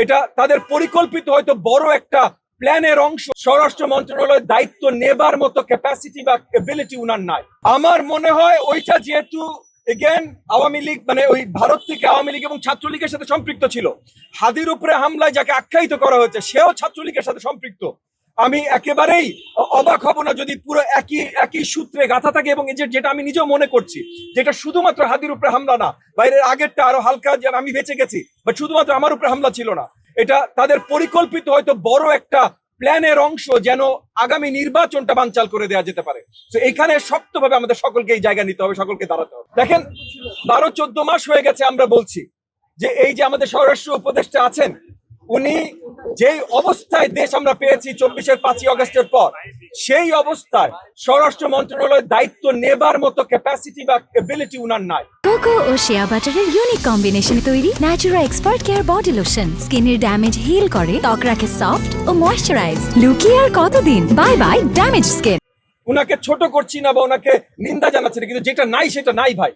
এটা তাদের পরিকল্পিত হয়তো বড় একটা প্ল্যানের অংশ। স্বরাষ্ট্র মন্ত্রণালয়ের দায়িত্ব নেবার মতো ক্যাপাসিটি বা এবিলিটি উনার নাই। আমার মনে হয় ওইটা যেহেতু এগেন আওয়ামী লীগ মানে ওই ভারত থেকে আওয়ামী লীগ এবং ছাত্রলীগের সাথে সম্পৃক্ত ছিল, হাদির উপরে হামলায় যাকে আখ্যায়িত করা হয়েছে সেও ছাত্রলীগের সাথে সম্পৃক্ত। আমি একেবারেই অবাক হব না যদি পুরো একই একই সূত্রে গাথা থাকে, এবং এই যেটা আমি নিজেও মনে করছি যেটা শুধুমাত্র হাদির উপরে হামলা না, বাইরের আগেরটা আরো হালকা যে আমি বেঁচে গেছি, বাট শুধুমাত্র আমার উপরে হামলা ছিল না, এটা তাদের পরিকল্পিত হয়তো বড় একটা প্ল্যানের অংশ যেন আগামী নির্বাচনটা বানচাল করে দেওয়া যেতে পারে। তো এখানে শক্তভাবে আমাদের সকলকে এই জায়গা নিতে হবে, সকলকে দাঁড়াতে হবে। দেখেন 12-14 মাস হয়ে গেছে আমরা বলছি যে এই যে আমাদের স্বরাষ্ট্র উপদেষ্টা আছেন, উনি যেই অবস্থায় দেশ আমরা পেয়েছি 24-এর 5ই আগস্টের পর, সেই অবস্থায় স্বরাষ্ট্র মন্ত্রণালয়ের দায়িত্ব নেবার মতো ক্যাপাসিটি বা এবিলিটি উনার নাই। কোকো ও শিয়া বাটারের ইউনিক কম্বিনেশনে তৈরি Natura expert care body lotion স্কিনের ড্যামেজ হিল করে, ত্বক রাখে সফট ও ময়েশ্চারাইজ। লুকিয়ে আর কতদিন, বাই বাই ড্যামেজ স্কিন। উনাকে ছোট করছি না বা ওনাকে নিন্দা জানাচ্ছি না, কিন্তু যেটা নাই সেটা নাই ভাই।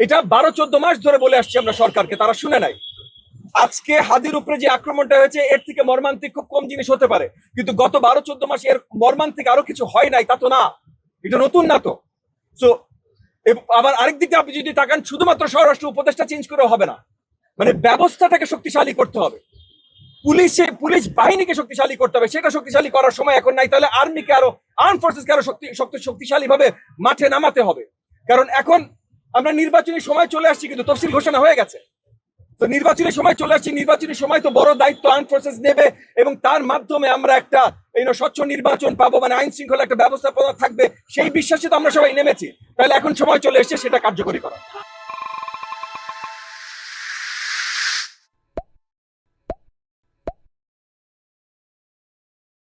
এটা 12-14 মাস ধরে বলে আসছি আমরা সরকারকে, তারা শুনে নাই। আজকে হাদির উপরে যে আক্রমণটা হয়েছে এর থেকে মর্মান্তিক খুব কম জিনিস হতে পারে, কিন্তু গত 12-14 মাস এর মর্মান্তিক আরো কিছু হয় নাই তা তো না, এটা নতুন না তো। সো আবার আরেক দিকে আপনি যদি তাকান, শুধুমাত্র স্বরাষ্ট্র উপদেষ্টা চেঞ্জ করে হবে না, মানে ব্যবস্থাটাকে শক্তিশালী করতে হবে, পুলিশ বাহিনীকে শক্তিশালী করতে হবে। সেটা শক্তিশালী করার সময় এখন নাই, তাহলে আর্মিকে আরো আর্ম ফোর্সেসকে আরো শক্তিশালী ভাবে মাঠে নামাতে হবে। কারণ এখন আমরা নির্বাচনী সময় চলে আসছি, কিন্তু তফসিল ঘোষণা হয়ে গেছে। তো নির্বাচনের সময় চলে আসছে, নির্বাচনের সময় তো বড় দায়িত্ব আর্ম ফোর্সেস নেবে, এবং তার মাধ্যমে আমরা একটা স্বচ্ছ নির্বাচন পাবো, মানে আইন শৃঙ্খলা একটা ব্যবস্থাপনা থাকবে, সেই বিশ্বাসে তো আমরা সবাই নেমেছি। তাহলে এখন সময় চলে এসেছে সেটা কার্যকরী করা।